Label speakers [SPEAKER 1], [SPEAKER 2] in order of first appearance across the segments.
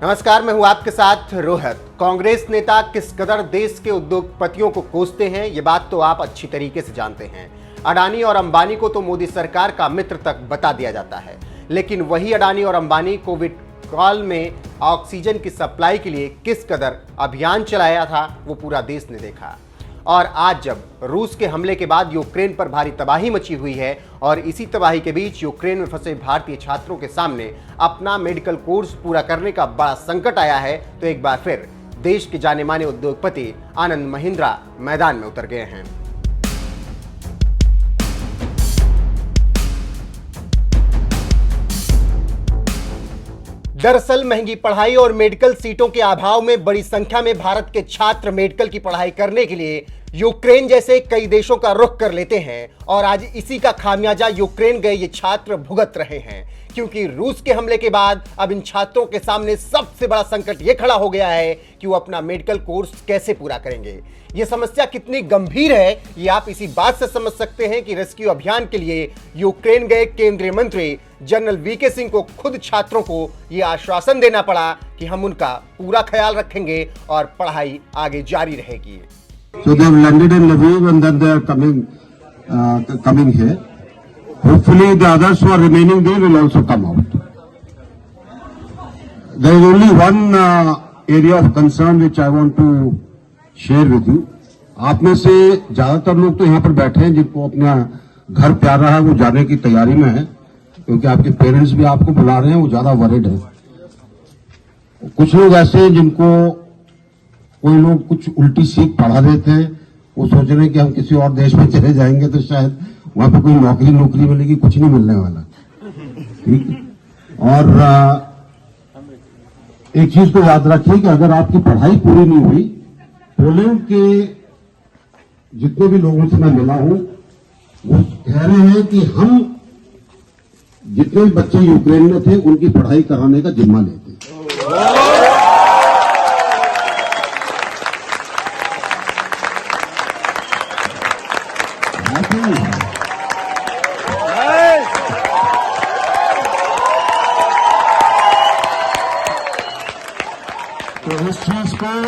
[SPEAKER 1] नमस्कार, मैं हूं आपके साथ रोहित। कांग्रेस नेता किस कदर देश के उद्योगपतियों को कोसते हैं, ये बात तो आप अच्छी तरीके से जानते हैं। अडानी और अंबानी को तो मोदी सरकार का मित्र तक बता दिया जाता है, लेकिन वही अडानी और अंबानी कोविड काल में ऑक्सीजन की सप्लाई के लिए किस कदर अभियान चलाया था, वो पूरा देश ने देखा। और आज जब रूस के हमले के बाद यूक्रेन पर भारी तबाही मची हुई है और इसी तबाही के बीच यूक्रेन में फंसे भारतीय छात्रों के सामने अपना मेडिकल कोर्स पूरा करने का बड़ा संकट आया है, तो एक बार फिर देश के जाने माने उद्योगपति आनंद महिंद्रा मैदान में उतर गए हैं। दरअसल महंगी पढ़ाई और मेडिकल सीटों के अभाव में बड़ी संख्या में भारत के छात्र मेडिकल की पढ़ाई करने के लिए यूक्रेन जैसे कई देशों का रुख कर लेते हैं और आज इसी का खामियाजा यूक्रेन गए ये छात्र भुगत रहे हैं, क्योंकि रूस के हमले के बाद अब इन छात्रों के सामने सबसे बड़ा संकट ये खड़ा हो गया है कि वो अपना मेडिकल कोर्स कैसे पूरा करेंगे। ये समस्या कितनी गंभीर है ये आप इसी बात से समझ सकते हैं कि रेस्क्यू अभियान के लिए यूक्रेन गए केंद्रीय मंत्री जनरल वीके सिंह को खुद छात्रों को ये आश्वासन देना पड़ा कि हम उनका पूरा ख्याल रखेंगे और पढ़ाई आगे जारी रहेगी।
[SPEAKER 2] So they have landed in Lviv and then they are coming here. Hopefully the others who are remaining there will also come out. There is only one area of concern which I want to share with you. आप में से ज्यादातर लोग तो यहाँ पर बैठे हैं जिनको अपना घर प्यारा है, वो जाने की तैयारी में है, क्योंकि आपके पेरेंट्स भी आपको बुला रहे हैं, वो ज्यादा वरिड है। कुछ लोग ऐसे हैं जिनको कोई लोग कुछ उल्टी सीख पढ़ा देते हैं, वो सोच रहे हैं कि हम किसी और देश में चले जाएंगे तो शायद वहां पे कोई नौकरी मिलेगी, कुछ नहीं मिलने वाला। ठीक। और एक चीज को याद रखिए कि अगर आपकी पढ़ाई पूरी नहीं हुई, पोलैंड के जितने भी लोगों से मैं मिला हूं वो कह रहे हैं कि हम जितने भी बच्चे यूक्रेन में थे उनकी पढ़ाई कराने का जिम्मा लेते।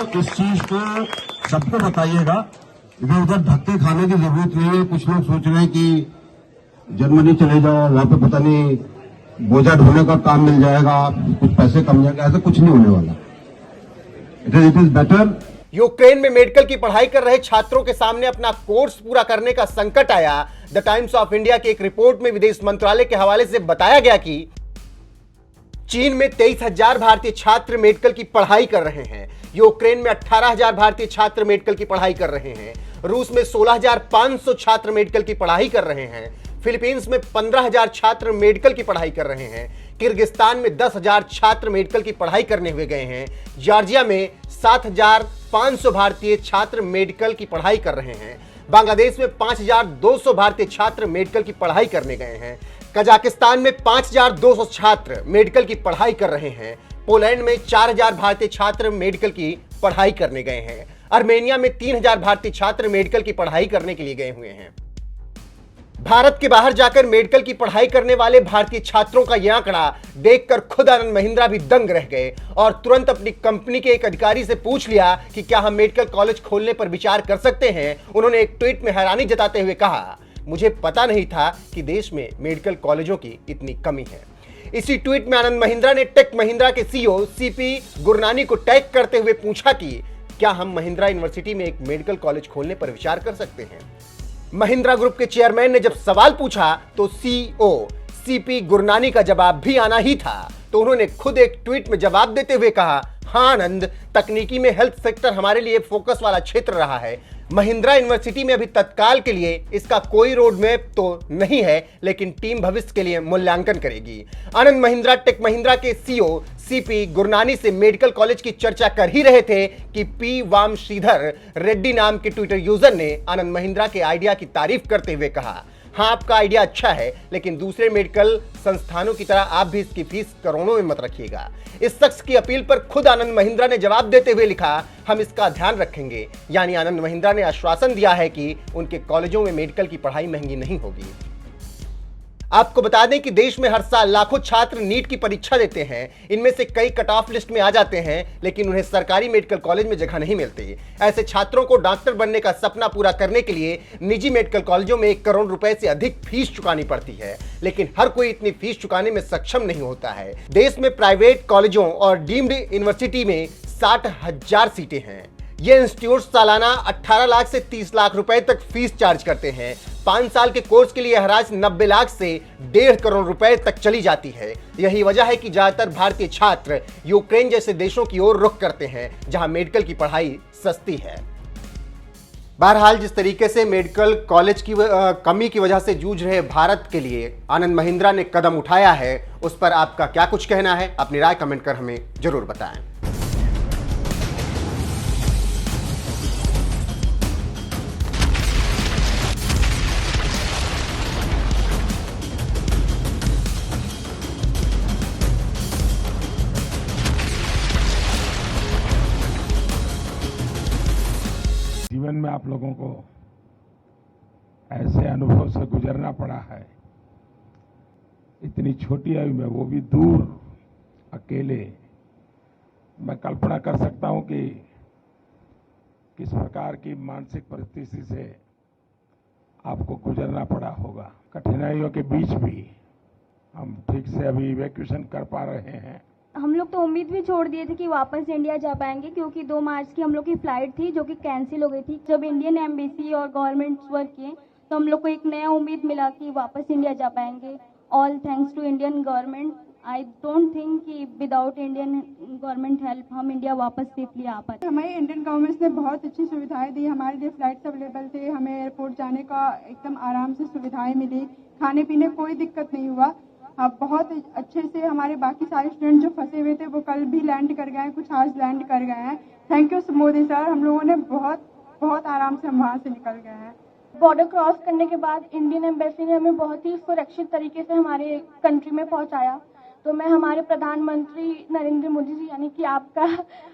[SPEAKER 2] तो इस चीज को सबको बताइएगा। इधर उधर धक्के खाने की जरूरत नहीं है। कुछ लोग सोच रहे हैं कि जर्मनी चले जाओ, वहां पे पता नहीं बोझा ढोने का काम मिल जाएगा, कुछ पैसे कम जाएगा, ऐसा कुछ नहीं होने वाला। It is better.
[SPEAKER 1] यूक्रेन में मेडिकल की पढ़ाई कर रहे छात्रों के सामने अपना कोर्स पूरा करने का संकट आया। द टाइम्स ऑफ इंडिया की एक रिपोर्ट में विदेश मंत्रालय के हवाले से बताया गया कि चीन में 23,000 भारतीय छात्र मेडिकल की पढ़ाई कर रहे हैं, यूक्रेन में 18,000 भारतीय छात्र मेडिकल की पढ़ाई कर रहे हैं, रूस में 16,500 छात्र मेडिकल की पढ़ाई कर रहे हैं, फिलीपींस में 15,000 छात्र मेडिकल की पढ़ाई कर रहे हैं, किर्गिस्तान में 10,000 छात्र मेडिकल की पढ़ाई करने हुए गए हैं, जॉर्जिया में 7,500 भारतीय छात्र मेडिकल की पढ़ाई कर रहे हैं, बांग्लादेश में 5,200 भारतीय छात्र मेडिकल की पढ़ाई करने गए हैं, कजाकिस्तान में 5,200 छात्र मेडिकल की पढ़ाई कर रहे हैं, पोलैंड में 4,000 भारतीय छात्र मेडिकल की पढ़ाई करने गए हैं, आर्मेनिया में 3,000 भारतीय छात्र मेडिकल की पढ़ाई करने के लिए गए हुए हैं। भारत के बाहर जाकर मेडिकल की पढ़ाई करने वाले भारतीय छात्रों का यह आंकड़ा देखकर खुद आनंद महिंद्रा भी दंग रह गए और तुरंत अपनी कंपनी के एक अधिकारी से पूछ लिया कि क्या हम मेडिकल कॉलेज खोलने पर विचार कर सकते हैं। उन्होंने एक ट्वीट में हैरानी जताते हुए कहा, मुझे पता नहीं था कि देश में मेडिकल कॉलेजों की इतनी कमी है। इसी ट्वीट में आनंद महिंद्रा ने टेक महिंद्रा के सीईओ सीपी गुरनानी को टैग करते हुए पूछा कि क्या हम महिंद्रा यूनिवर्सिटी में एक मेडिकल कॉलेज खोलने पर विचार कर सकते हैं। महिंद्रा ग्रुप के चेयरमैन ने जब सवाल पूछा तो सीईओ सीपी गुरनानी का जवाब भी आना ही था, तो उन्होंने खुद एक ट्वीट में जवाब देते हुए कहा, हाँ आनंद, तकनीकी में हेल्थ सेक्टर हमारे लिए फोकस वाला क्षेत्र रहा है। महिंद्रा यूनिवर्सिटी में अभी तत्काल के लिए इसका कोई रोड मैप तो नहीं है, लेकिन टीम भविष्य के लिए मूल्यांकन करेगी। आनंद महिंद्रा टेक महिंद्रा के सीईओ सीपी गुरनानी से मेडिकल कॉलेज की चर्चा कर ही रहे थे कि पी वाम श्रीधर रेड्डी नाम के ट्विटर यूजर ने आनंद महिंद्रा के आइडिया की तारीफ करते हुए कहा, हाँ आपका आइडिया अच्छा है, लेकिन दूसरे मेडिकल संस्थानों की तरह आप भी इसकी फीस करोड़ों में मत रखिएगा। इस शख्स की अपील पर खुद आनंद महिंद्रा ने जवाब देते हुए लिखा, हम इसका ध्यान रखेंगे। यानी आनंद महिंद्रा ने आश्वासन दिया है कि उनके कॉलेजों में मेडिकल की पढ़ाई महंगी नहीं होगी। आपको बता दें कि देश में हर साल लाखों छात्र नीट की परीक्षा देते हैं। इनमें से कई कट ऑफ लिस्ट में आ जाते हैं, लेकिन उन्हें सरकारी मेडिकल कॉलेज में जगह नहीं मिलती। ऐसे छात्रों को डॉक्टर बनने का सपना पूरा करने के लिए निजी मेडिकल कॉलेजों में 1 करोड़ रुपए से अधिक फीस चुकानी पड़ती है, लेकिन हर कोई इतनी फीस चुकाने में सक्षम नहीं होता है। देश में प्राइवेट कॉलेजों और डीम्ड यूनिवर्सिटी में 60,000 सीटें हैं। ये इंस्टीट्यूट सालाना 18 लाख से 30 लाख रुपए तक फीस चार्ज करते हैं। 5 साल के कोर्स के लिए हराज 90 लाख से 1.5 करोड़ रुपए तक चली जाती है। यही वजह है कि ज्यादातर भारतीय छात्र यूक्रेन जैसे देशों की ओर रुख करते हैं, जहां मेडिकल की पढ़ाई सस्ती है। बहरहाल, जिस तरीके से मेडिकल कॉलेज की कमी की वजह से जूझ रहे भारत के लिए आनंद महिंद्रा ने कदम उठाया है, उस पर आपका क्या कुछ कहना है? अपनी राय कमेंट कर हमें जरूर बताएं।
[SPEAKER 3] जीवन में आप लोगों को ऐसे अनुभव से गुजरना पड़ा है, इतनी छोटी आयु में, वो भी दूर, अकेले। मैं कल्पना कर सकता हूं कि किस प्रकार की मानसिक परिस्थिति से आपको गुजरना पड़ा होगा। कठिनाइयों के बीच भी हम ठीक से अभी इवैक्यूएशन कर पा रहे हैं।
[SPEAKER 4] हम लोग तो उम्मीद भी छोड़ दिए थे कि वापस इंडिया जा पाएंगे, क्योंकि 2 मार्च की हम लोग की फ्लाइट थी जो कि कैंसिल हो गई थी। जब इंडियन एम्बेसी और गवर्नमेंट वर्क किए तो हम लोग को एक नया उम्मीद मिला कि वापस इंडिया जा पाएंगे। All thanks to Indian government. I don't think कि विदाउट इंडियन गवर्नमेंट हेल्प हम इंडिया वापस सेफली आ पाते।
[SPEAKER 5] हमारी इंडियन गवर्नमेंट ने बहुत अच्छी सुविधाएं दी। हमारे लिए फ्लाइट्स अवेलेबल थे, हमें एयरपोर्ट जाने का एकदम आराम से सुविधाएं मिली, खाने पीने कोई दिक्कत नहीं हुआ। बहुत अच्छे से हमारे बाकी सारे स्टूडेंट जो फंसे हुए थे वो कल भी लैंड कर गए हैं, कुछ आज लैंड कर गए हैं। थैंक यू मोदी सर, हम लोगों ने बहुत आराम से हम वहाँ से निकल गए हैं।
[SPEAKER 4] बॉर्डर क्रॉस करने के बाद इंडियन एम्बेसी ने हमें बहुत ही सुरक्षित तरीके से हमारे कंट्री में पहुंचाया। तो मैं हमारे प्रधानमंत्री नरेंद्र मोदी जी यानी कि आपका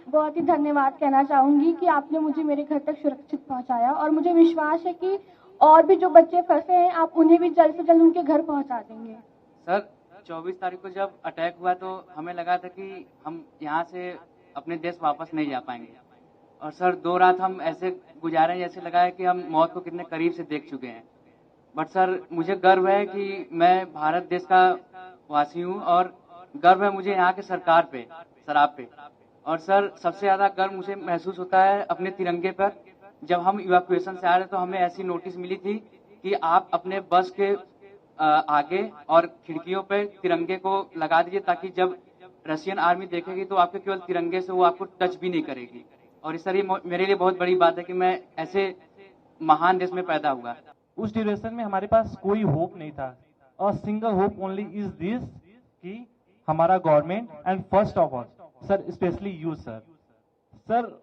[SPEAKER 4] बहुत ही धन्यवाद कहना चाहूँगी कि आपने मुझे मेरे घर तक सुरक्षित पहुँचाया। और मुझे विश्वास है कि और भी जो बच्चे फंसे हैं आप उन्हें भी जल्द से जल्द उनके घर पहुँचा देंगे।
[SPEAKER 6] सर, 24 तारीख को जब अटैक हुआ तो हमें लगा था कि हम यहाँ से अपने देश वापस नहीं जा पाएंगे। और सर 2 रात हम ऐसे गुजारे जैसे लगा है कि हम मौत को कितने करीब से देख चुके हैं। बट सर मुझे गर्व है कि मैं भारत देश का वासी हूँ और गर्व है मुझे यहाँ के सरकार पे, शराब पे। और सर सबसे ज्यादा गर्व मुझे महसूस होता है अपने तिरंगे पर। जब हम इवैक्यूएशन से आ रहे तो हमें ऐसी नोटिस मिली थी कि आप अपने बस के आगे और खिड़कियों पे तिरंगे को लगा दीजिए, ताकि जब रशियन आर्मी देखेगी तो आपके केवल तिरंगे से वो आपको टच भी नहीं करेगी। और इस तरह मेरे लिए बहुत बड़ी बात है कि मैं ऐसे महान देश में पैदा हुआ।
[SPEAKER 7] उस ड्यूरेशन में हमारे पास कोई होप नहीं था। और single hope only is this कि हमारा government and first of all sir specially you sir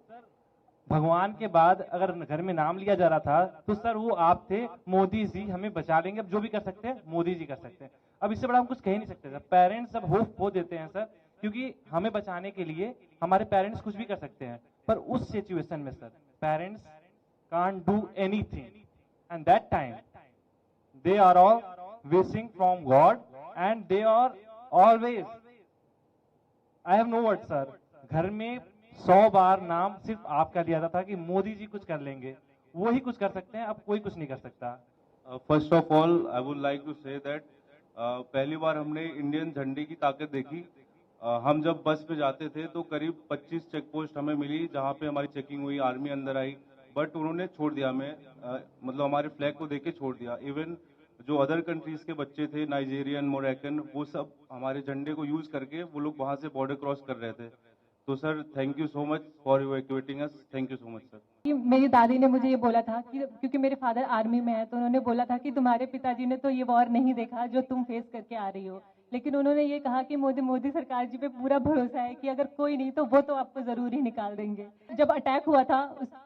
[SPEAKER 7] भगवान के बाद अगर घर में नाम लिया जा रहा था तो सर वो आप थे। मोदी जी हमें बचा लेंगे, अब जो भी कर सकते हैं मोदी जी कर सकते हैं। अब इससे बड़ा हम कुछ कह ही नहीं सकते सर। पेरेंट्स सब होप खो देते हैं सर, क्योंकि हमें बचाने के लिए हमारे पेरेंट्स कुछ भी कर सकते हैं, पर उस सिचुएशन में sir parents can't do anything and that time they are all wishing from God and they are always, I have no word sir. घर में 100 बार नाम सिर्फ आपका लिया जाता था कि मोदी जी कुछ कर लेंगे, वो ही कुछ कर सकते हैं, अब कोई कुछ नहीं कर सकता।
[SPEAKER 8] First of all I would like to say that पहली बार हमने इंडियन झंडे की ताकत देखी। हम जब बस पे जाते थे तो करीब 25 चेक पोस्ट हमें मिली जहाँ पे हमारी चेकिंग हुई, आर्मी अंदर आई, बट उन्होंने छोड़ दिया हमें, मतलब हमारे फ्लैग को देख के छोड़ दिया। इवन जो अदर कंट्रीज के बच्चे थे, नाइजीरियन, मोरक्कन, वो सब हमारे झंडे को यूज करके वो लोग वहाँ से बॉर्डर क्रॉस कर रहे थे। तो sir thank you so much for evacuating us, thank you so much sir.
[SPEAKER 9] मेरी दादी ने मुझे ये बोला था कि क्योंकि मेरे फादर आर्मी में है तो उन्होंने बोला था कि तुम्हारे पिताजी ने तो ये वॉर नहीं देखा जो तुम फेस करके आ रही हो, लेकिन उन्होंने ये कहा कि मोदी सरकार जी पे पूरा भरोसा है कि अगर कोई नहीं तो वो तो आपको जरूर ही निकाल देंगे। जब अटैक हुआ था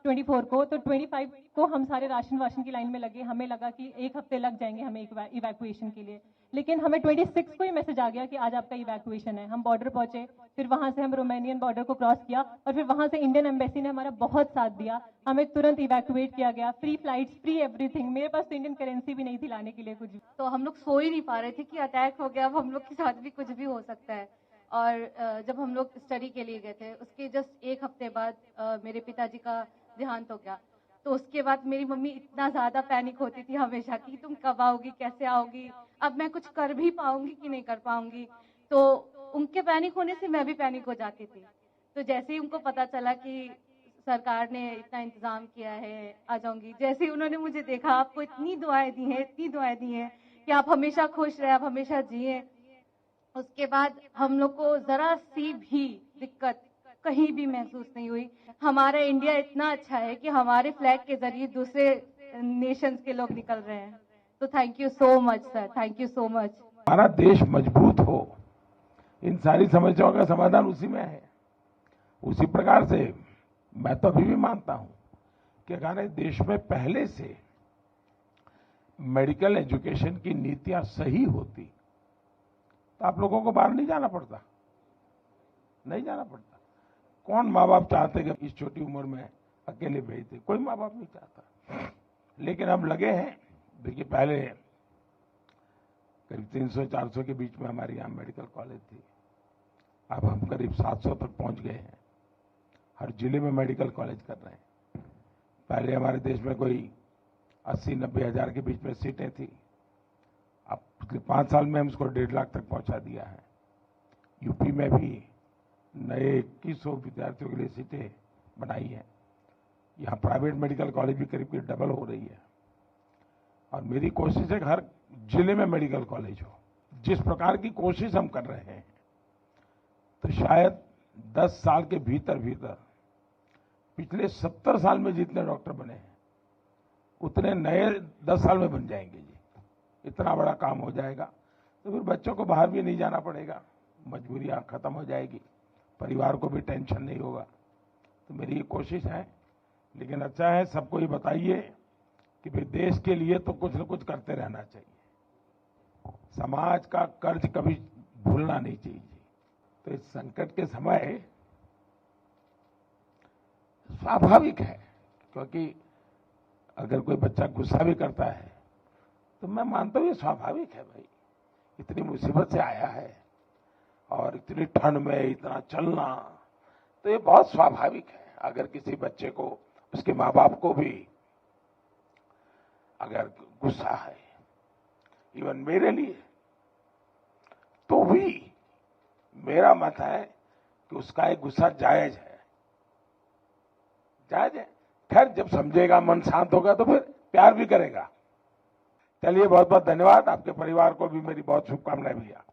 [SPEAKER 9] 24 को तो 25 को हम सारे राशन वाशन की लाइन में लगे। हमें लगा कि 1 हफ्ते लग जाएंगे हमें इवैक्यूएशन के लिए, लेकिन हमें 26 को ही मैसेज आ गया कि आज आपका इवैक्यूएशन है। हम बॉर्डर पहुंचे, फिर वहां से हम रोमानियन बॉर्डर को क्रॉस किया और फिर वहां से इंडियन एम्बेसी ने हमारा बहुत साथ दिया, हमें तुरंत इवैक्यूएट किया गया, फ्री फ्लाइट्स, फ्री एवरीथिंग। मेरे पास तो इंडियन करेंसी भी नहीं थी लाने के लिए कुछ भी।
[SPEAKER 10] तो हम लोग सो ही नहीं पा रहे थे कि अटैक हो गया, अब हम लोग के साथ भी कुछ भी हो सकता है। और जब हम लोग स्टडी के लिए गए थे, उसके जस्ट एक हफ्ते बाद मेरे पिताजी का देहांत हो गया। तो उसके बाद मेरी मम्मी इतना ज्यादा पैनिक होती थी हमेशा कि तुम कब आओगी, कैसे आओगी, अब मैं कुछ कर भी पाऊंगी कि नहीं कर पाऊंगी। तो उनके पैनिक होने से मैं भी पैनिक हो जाती थी। तो जैसे ही उनको पता चला कि सरकार ने इतना इंतजाम किया है, आ जाऊंगी, जैसे ही उन्होंने मुझे देखा, आपको इतनी दुआएं दी हैं, इतनी दुआएं दी हैं कि आप हमेशा खुश रहे, आप हमेशा जिए। उसके बाद हम लोग को जरा सी भी दिक्कत कहीं भी महसूस नहीं हुई। हमारा इंडिया इतना अच्छा है कि हमारे फ्लैग के जरिए दूसरे नेशंस के लोग निकल रहे हैं। तो thank you so much sir, thank you so much.
[SPEAKER 3] हमारा देश मजबूत हो, इन सारी समस्याओं का समाधान उसी में है। उसी प्रकार से मैं तो अभी भी मानता हूं कि हमारे देश में पहले से मेडिकल एजुकेशन की नीतियां सही होती तो आप लोगों को बाहर नहीं जाना पड़ता, नहीं जाना पड़ता। कौन माँ बाप चाहते कि इस छोटी उम्र में अकेले भेज दे? कोई माँ बाप नहीं चाहता। लेकिन हम लगे हैं। देखिए, पहले करीब 300-400 के बीच में हमारे यहाँ मेडिकल कॉलेज थी, अब हम करीब 700 तक पहुंच गए हैं। हर जिले में मेडिकल कॉलेज कर रहे हैं। पहले हमारे देश में कोई 80-90 हजार के बीच में सीटें थी, अब पिछले 5 साल में हम इसको 1.5 लाख तक पहुंचा दिया है। यूपी में भी नए 2100 विद्यार्थियों के लिए सीटें बनाई हैं। यहाँ प्राइवेट मेडिकल कॉलेज भी करीब डबल हो रही है। और मेरी कोशिश है कि हर जिले में मेडिकल कॉलेज हो। जिस प्रकार की कोशिश हम कर रहे हैं, तो शायद 10 साल के भीतर भीतर पिछले 70 साल में जितने डॉक्टर बने हैं उतने नए 10 साल में बन जाएंगे जी। इतना बड़ा काम हो जाएगा। तो फिर बच्चों को बाहर भी नहीं जाना पड़ेगा, मजबूरियां खत्म हो जाएगी, परिवार को भी टेंशन नहीं होगा। तो मेरी ये कोशिश है। लेकिन अच्छा है, सबको ये बताइए कि भाई देश के लिए तो कुछ न कुछ करते रहना चाहिए। समाज का कर्ज कभी भूलना नहीं चाहिए। तो इस संकट के समय स्वाभाविक है, क्योंकि अगर कोई बच्चा गुस्सा भी करता है तो मैं मानता हूं ये स्वाभाविक है। भाई, इतनी मुसीबत से आया है और इतनी ठंड में इतना चलना, तो ये बहुत स्वाभाविक है। अगर किसी बच्चे को, उसके माँ बाप को भी अगर गुस्सा है, इवन मेरे लिए, तो भी मेरा मत है कि उसका एक गुस्सा जायज है, जायज है। खैर, जब समझेगा, मन शांत होगा तो फिर प्यार भी करेगा। चलिए, बहुत बहुत धन्यवाद। आपके परिवार को भी मेरी बहुत शुभकामनाएं भैया।